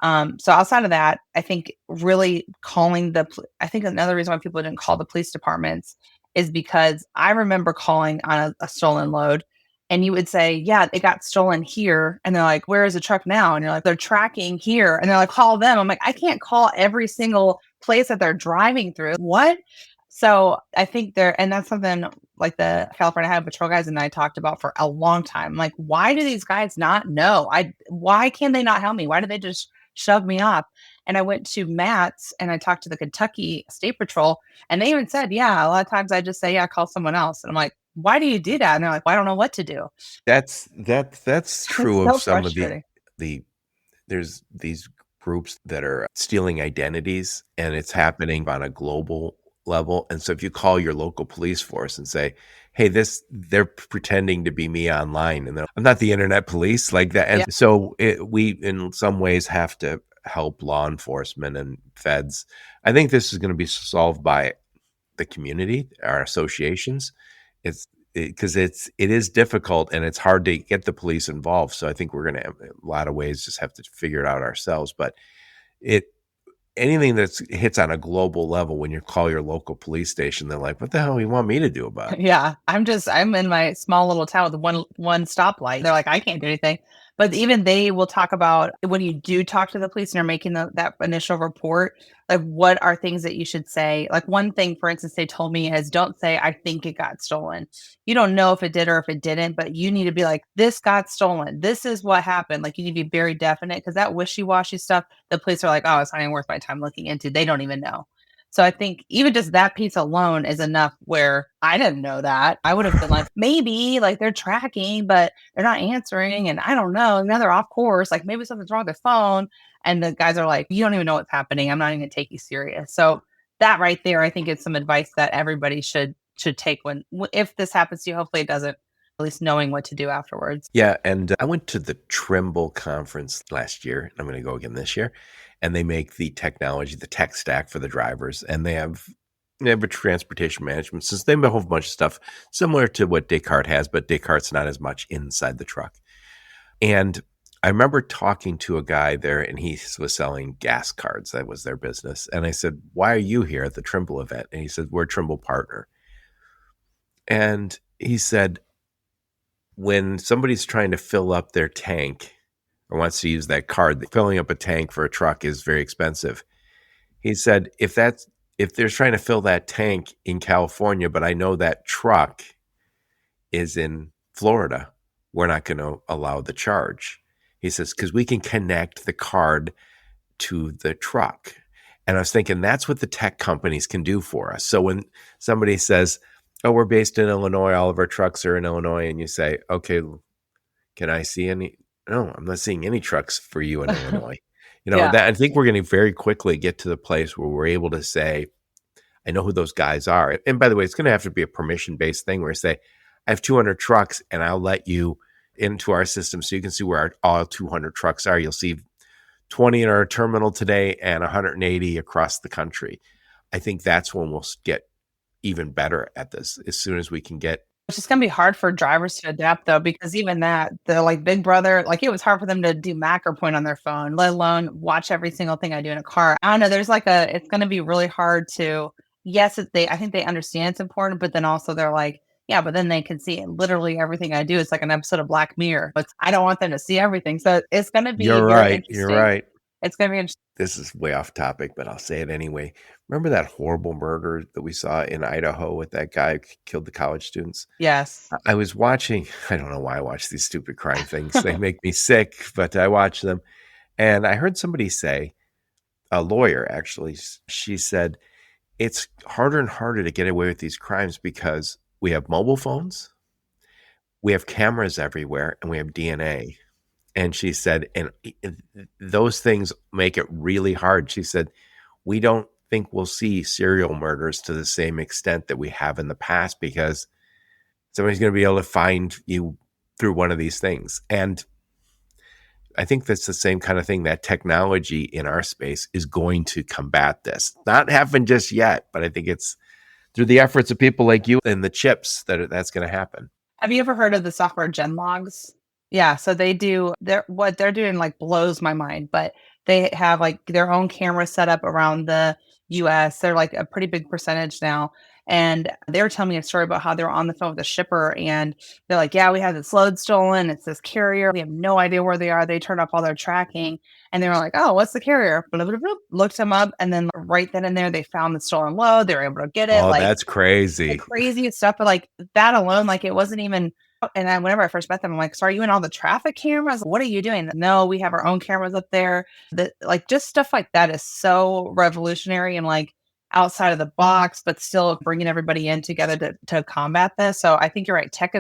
So outside of that, I think really calling I think another reason why people didn't call the police departments is because I remember calling on a stolen load and you would say, yeah, it got stolen here. And they're like, where is the truck now? And you're like, they're tracking here. And they're like, call them. I'm like, I can't call every single place that they're driving through. What? So I think and that's something like the California Highway Patrol guys and I talked about for a long time. Like, why do these guys not know? Why can they not help me? Why do they just shove me off? And I went to Matt's and I talked to the Kentucky State Patrol, and they even said, yeah, a lot of times I just say, yeah, call someone else. And I'm like, why do you do that? And they're like, well, I don't know what to do. That's It's true of so some of frustrating. the there's these groups that are stealing identities, and it's happening on a global level. And so if you call your local police force and say, hey, they're pretending to be me online, and I'm not the internet police like that. And Yeah. so we in some ways have to help law enforcement and feds. I think this is going to be solved by the community, our associations. It's because it is difficult and it's hard to get the police involved. So I think we're going to, a lot of ways, just have to figure it out ourselves. But it anything that hits on a global level, when you call your local police station, they're like, "What the hell do you want me to do about it?" Yeah, I'm in my small little town with one stoplight. They're like, I can't do anything. But even they will talk about when you do talk to the police and you're making that initial report, like what are things that you should say? Like one thing, for instance, they told me is don't say, I think it got stolen. You don't know if it did or if it didn't, but you need to be like, this got stolen. This is what happened. Like you need to be very definite because that wishy-washy stuff, the police are like, oh, it's not even worth my time looking into. They don't even know. So I think even just that piece alone is enough where I didn't know that. I would have been like, maybe like they're tracking, but they're not answering. And I don't know. Now they're off course. Like maybe something's wrong with their phone. And the guys are like, you don't even know what's happening. I'm not even gonna take you serious. So that right there, I think is some advice that everybody should take if this happens to you. Hopefully it doesn't, at least knowing what to do afterwards. Yeah, and I went to the Trimble conference last year, and I'm going to go again this year. and they make the technology, the tech stack for the drivers, and they have a transportation management system. They have a whole bunch of stuff similar to what Descartes has, but Descartes not as much inside the truck. And I remember talking to a guy there, and he was selling gas cards. That was their business. And I said, "Why are you here at the Trimble event?" And he said, "We're a Trimble partner." And he said, when somebody's trying to fill up their tank or wants to use that card, filling up a tank for a truck is very expensive. He said, if they're trying to fill that tank in California, but I know that truck is in Florida, we're not going to allow the charge. He says, because we can connect the card to the truck. And I was thinking, that's what the tech companies can do for us. So when somebody says, "Oh, we're based in Illinois, all of our trucks are in Illinois," and you say, "Okay, can I see any?" "No, I'm not seeing any trucks for you in Illinois." Yeah. That I think we're going to very quickly get to the place where we're able to say, "I know who those guys are." And by the way, it's going to have to be a permission-based thing where you say, "I have 200 trucks and I'll let you into our system so you can see where all 200 trucks are. You'll see 20 in our terminal today and 180 across the country." I think that's when we'll get even better at this, as soon as we can get. It's just gonna be hard for drivers to adapt though, because even that, the like Big Brother, like it was hard for them to do Mac or point on their phone, let alone watch every single thing I do in a car. I don't know. There's like it's gonna be really hard to, yes, I think they understand it's important, but then also they're like, yeah, but then they can see literally everything I do. It's like an episode of Black Mirror, but I don't want them to see everything. So it's gonna be You're very right. You're interesting. right. It's gonna be interesting. This is way off topic, but I'll say it anyway. Remember that horrible murder that we saw in Idaho with that guy who killed the college students? Yes. I was watching, I don't know why I watch these stupid crime things. They make me sick, but I watch them. And I heard somebody say, a lawyer actually, she said, it's harder and harder to get away with these crimes because we have mobile phones, we have cameras everywhere, and we have DNA. And she said, and those things make it really hard. She said, we don't think we'll see serial murders to the same extent that we have in the past because somebody's going to be able to find you through one of these things. And I think that's the same kind of thing. That technology in our space is going to combat this. Not happened just yet, but I think it's through the efforts of people like you and the chips that's going to happen. Have you ever heard of the software Genlogs? Yeah, so what they're doing like blows my mind, but they have like their own camera set up around the US. They're like a pretty big percentage now. And they were telling me a story about how they're on the phone with a shipper and they're like, yeah, we had this load stolen. It's this carrier. We have no idea where they are. They turned off all their tracking and they were like, oh, what's the carrier? Blah, blah, blah. Looked them up. And then right then and there, they found the stolen load. They were able to get it. Oh, Like that's the crazy. craziest stuff. But like that alone, like it wasn't even. And whenever I first met them, I'm like, so are you in all the traffic cameras? What are you doing? No, we have our own cameras up there. That like just stuff like that is so revolutionary and like outside of the box, but still bringing everybody in together to combat this. So I think you're right. Tech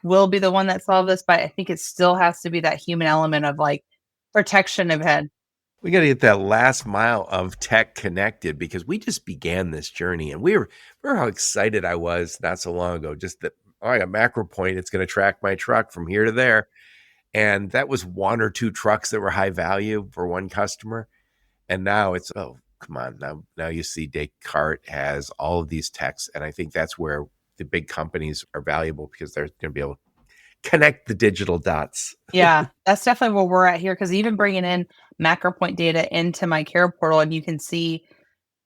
will be the one that solves this, but I think it still has to be that human element of like protection of head. We got to get that last mile of tech connected because we just began this journey and remember how excited I was not so long ago. Just that, oh, I got macro point. It's going to track my truck from here to there. And that was one or two trucks that were high value for one customer. And now it's, oh, come on. Now you see Descartes has all of these techs. And I think that's where the big companies are valuable because they're going to be able to connect the digital dots. Yeah, that's definitely where we're at here. Cause even bringing in macro point data into MyCarrierPortal and you can see,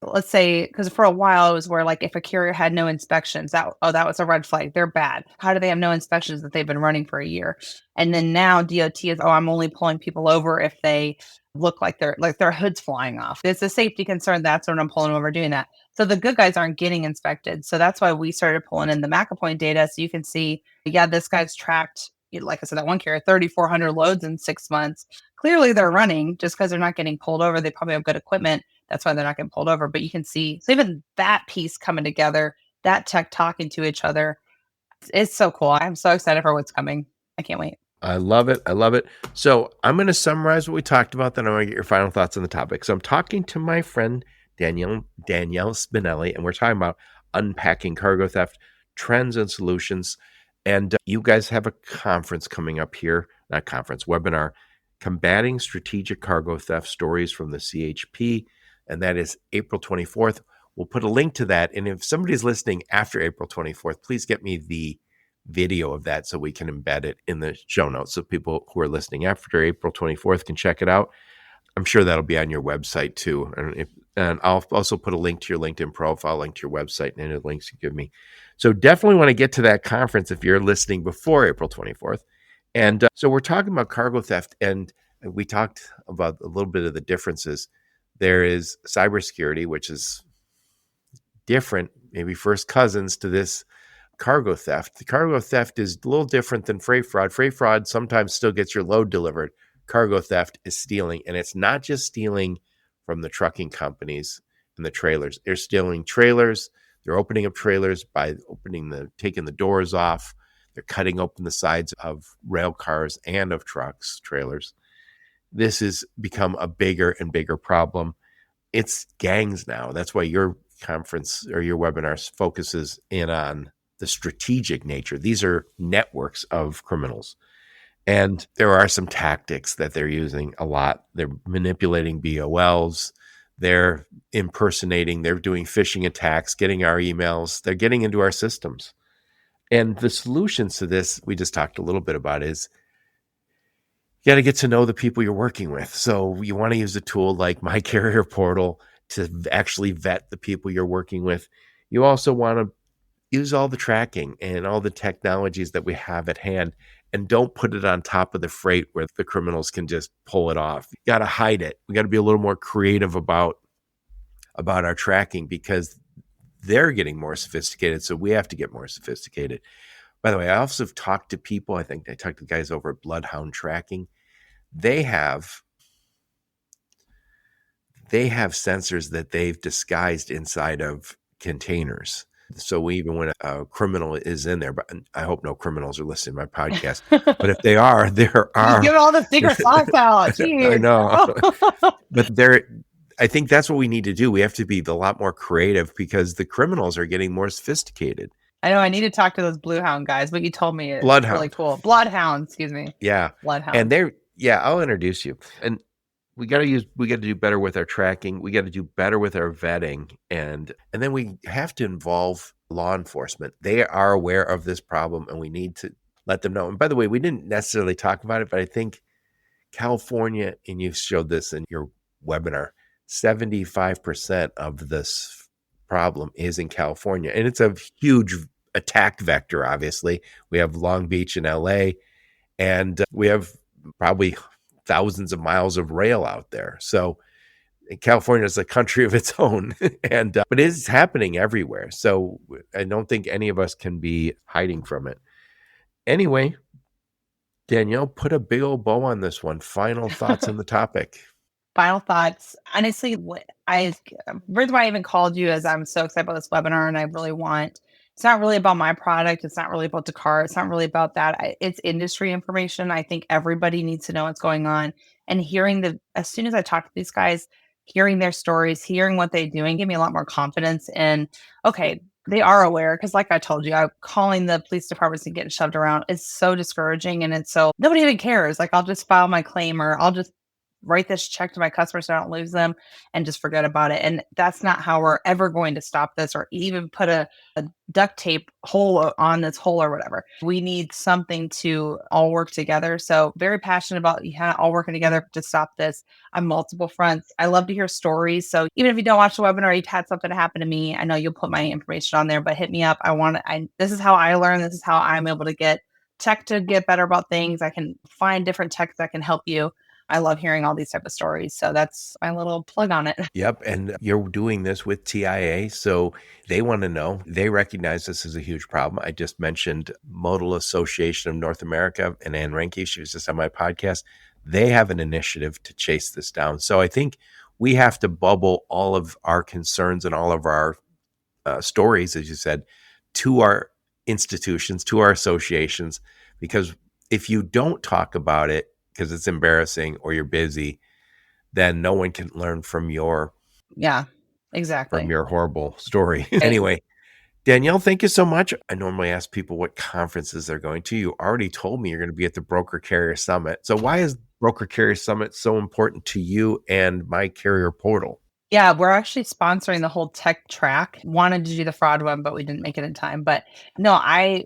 let's say, because for a while it was where like if a carrier had no inspections, that was a red flag. They're bad. How do they have no inspections that they've been running for a year? And then now DOT is, I'm only pulling people over if they look like their hood's flying off. It's a safety concern. That's when I'm pulling over doing that. So the good guys aren't getting inspected. So that's why we started pulling in the macro point data so you can see, yeah, this guy's tracked. Like I said, that one carrier, 3,400 loads in 6 months. Clearly they're running just because they're not getting pulled over. They probably have good equipment. That's why they're not getting pulled over. But you can see, so even that piece coming together, that tech talking to each other, it's so cool. I'm so excited for what's coming. I can't wait. I love it. I love it. So I'm going to summarize what we talked about. Then I want to get your final thoughts on the topic. So I'm talking to my friend Danielle Spinelli, and we're talking about unpacking cargo theft, trends and solutions. And you guys have a conference coming up here, not conference, webinar Combating Strategic Cargo Theft Stories from the CHP. And that is April 24th. We'll put a link to that. And if somebody's listening after April 24th, please get me the video of that so we can embed it in the show notes so people who are listening after April 24th can check it out. I'm sure that'll be on your website too. And I'll also put a link to your LinkedIn profile, link to your website, and any links you give me. So definitely want to get to that conference if you're listening before April 24th. And so we're talking about cargo theft, and we talked about a little bit of the differences. There is cybersecurity, which is different, maybe first cousins to this cargo theft. The cargo theft is a little different than freight fraud. Freight fraud sometimes still gets your load delivered. Cargo theft is stealing, and it's not just stealing from the trucking companies and the trailers. They're stealing trailers. They're opening up trailers by taking the doors off. They're cutting open the sides of rail cars and of trucks, trailers. This has become a bigger and bigger problem. It's gangs now. That's why your conference or your webinar focuses in on the strategic nature. These are networks of criminals. And there are some tactics that they're using a lot. They're manipulating BOLs. They're impersonating. They're doing phishing attacks, getting our emails. They're getting into our systems. And the solutions to this, we just talked a little bit about, is you got to get to know the people you're working with. So you want to use a tool like MyCarrierPortal to actually vet the people you're working with. You also want to use all the tracking and all the technologies that we have at hand, and don't put it on top of the freight where the criminals can just pull it off. You got to hide it. We got to be a little more creative about our tracking because they're getting more sophisticated. So we have to get more sophisticated. By the way, I also have talked to people. I think I talked to guys over at Bloodhound Tracking. They have sensors that they've disguised inside of containers. So even when a criminal is in there, but I hope no criminals are listening to my podcast, but if they are, there are. Give all the secret sauce out. Jeez. I know. But I think that's what we need to do. We have to be a lot more creative because the criminals are getting more sophisticated. I know I need to talk to those Bluehound guys, but you told me it's Bloodhound. Really cool. Bloodhound, excuse me. Yeah. Bloodhound. And I'll introduce you. And we got to do better with our tracking. We got to do better with our vetting. And then we have to involve law enforcement. They are aware of this problem and we need to let them know. And by the way, we didn't necessarily talk about it, but I think California, and you showed this in your webinar, 75% of this problem is in California. And it's a huge attack vector, obviously. We have Long Beach and LA, and we have probably thousands of miles of rail out there. So California is a country of its own, but it is happening everywhere. So I don't think any of us can be hiding from it. Anyway, Danielle, put a big old bow on this one. Final thoughts on the topic. Final thoughts. Honestly, the reason why I even called you is I'm so excited about this webinar, and I really want. It's not really about my product. It's not really about Dakar. It's not really about that. It's industry information. I think everybody needs to know what's going on. And as soon as I talk to these guys, hearing their stories, hearing what they're doing, give me a lot more confidence in, okay, they are aware. Because like I told you, I'm calling the police departments and getting shoved around. It's so discouraging. And nobody even cares. Like, I'll just file my claim, or I'll just write this check to my customers so I don't lose them and just forget about it. And that's not how we're ever going to stop this, or even put a duct tape hole on this hole or whatever. We need something to all work together. So very passionate about all working together to stop this on multiple fronts. I love to hear stories. So even if you don't watch the webinar, you've had something happen to me, I know you'll put my information on there, but hit me up. This is how I learn. This is how I'm able to get tech to get better about things. I can find different tech that can help you. I love hearing all these type of stories. So that's my little plug on it. Yep. And you're doing this with TIA. So they want to know, they recognize this as a huge problem. I just mentioned Modal Association of North America and Ann Renke. She was just on my podcast. They have an initiative to chase this down. So I think we have to bubble all of our concerns and all of our stories, as you said, to our institutions, to our associations, because if you don't talk about it, because it's embarrassing or you're busy, then no one can learn from your horrible story. Anyway, Danielle, thank you so much. I normally ask people what conferences they're going to. You already told me you're going to be at the Broker Carrier Summit. So why is Broker Carrier Summit so important to you and MyCarrierPortal? Yeah, we're actually sponsoring the whole tech track. Wanted to do the fraud one, but we didn't make it in time. But no, I've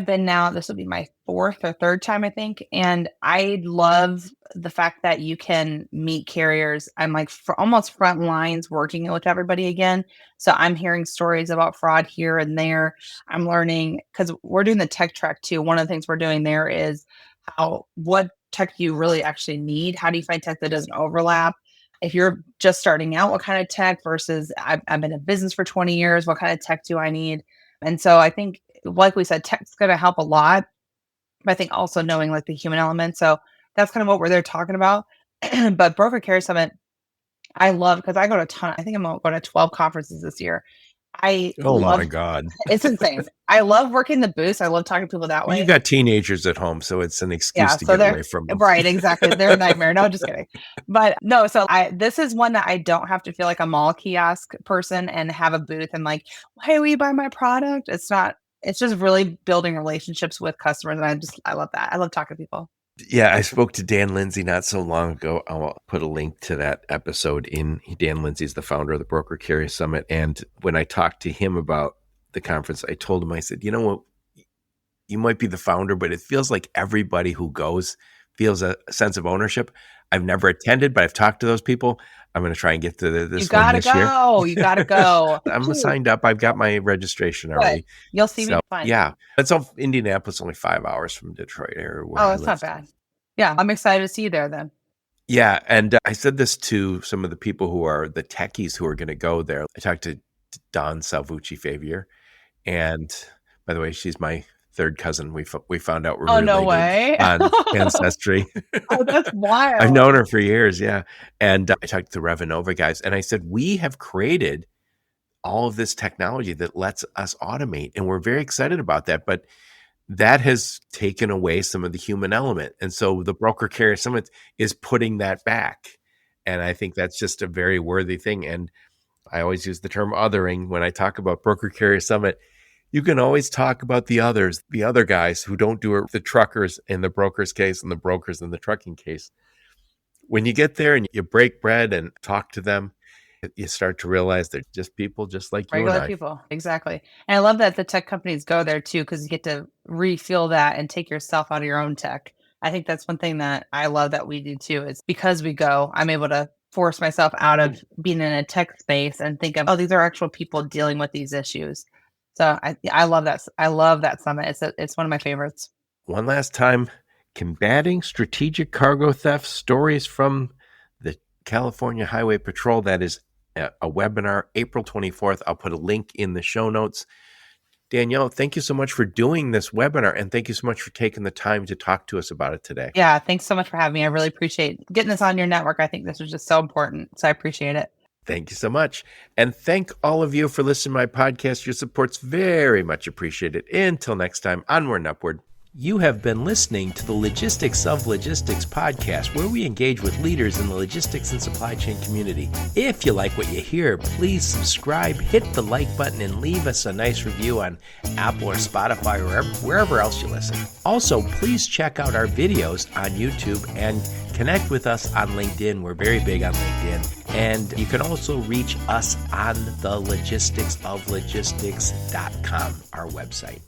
been now, this will be my fourth or third time, I think. And I love the fact that you can meet carriers. I'm like almost front lines working with everybody again. So I'm hearing stories about fraud here and there. I'm learning because we're doing the tech track too. One of the things we're doing there is what tech do you really actually need? How do you find tech that doesn't overlap? If you're just starting out, what kind of tech versus I've been in business for 20 years, what kind of tech do I need? And so I think, like we said, tech's going to help a lot. But I think also knowing like the human element. So that's kind of what we're there talking about. But Broker Care Summit, I love because I go to a ton. I think I'm going to 12 conferences this year. I Oh love my God. it's insane. I love working the booths. I love talking to people that Well, way. you got teenagers at home, so it's an excuse Yeah, to so get away from them. right, exactly. They're a nightmare. No, just kidding. But no, so this is one that I don't have to feel like a mall kiosk person and have a booth and like, hey, will you buy my product? It's not, it's just really building relationships with customers. And I love that. I love talking to people. Yeah, I spoke to Dan Lindsay not so long ago. I'll put a link to that episode in. Dan Lindsay is the founder of the Broker Carrier Summit. And when I talked to him about the conference, I told him, I said, you know what? You might be the founder, but it feels like everybody who goes feels a sense of ownership. I've never attended, but I've talked to those people. I'm going to try and get to this one this year. You gotta go. I'm signed up. I've got my registration already. Good. You'll see me. Fine. Yeah. It's off Indianapolis, only 5 hours from Detroit or where Oh, I that's live. not bad. Yeah, I'm excited to see you there then. Yeah. And I said this to some of the people who are the techies who are going to go there. I talked to Dawn Salvucci-Favier. And by the way, she's my third cousin. We found out we're related no way. on Ancestry. Oh, that's wild. I've known her for years. Yeah. And I talked to the Revenova guys and I said, we have created all of this technology that lets us automate. And we're very excited about that. But that has taken away some of the human element. And so the Broker Carrier Summit is putting that back. And I think that's just a very worthy thing. And I always use the term othering when I talk about Broker Carrier Summit. You can always talk about the others, the other guys who don't do it, the truckers in the broker's case and the brokers in the trucking case. When you get there and you break bread and talk to them, you start to realize they're just people just like you and I. Regular people. Exactly. And I love that the tech companies go there too, because you get to refill that and take yourself out of your own tech. I think that's one thing that I love that we do too, is because we go, I'm able to force myself out of being in a tech space and think of, oh, these are actual people dealing with these issues. So I love that. I love that summit. It's one of my favorites. One last time, combating strategic cargo theft, stories from the California Highway Patrol. That is a webinar, April 24th. I'll put a link in the show notes. Danielle, thank you so much for doing this webinar, and thank you so much for taking the time to talk to us about it today. Yeah, thanks so much for having me. I really appreciate getting this on your network. I think this was just so important, so I appreciate it. Thank you so much. And thank all of you for listening to my podcast. Your support's very much appreciated. Until next time, onward and upward. You have been listening to the Logistics of Logistics podcast, where we engage with leaders in the logistics and supply chain community. If you like what you hear, please subscribe, hit the like button, and leave us a nice review on Apple or Spotify or wherever else you listen. Also, please check out our videos on YouTube and connect with us on LinkedIn. We're very big on LinkedIn. And you can also reach us on the logisticsoflogistics.com, our website.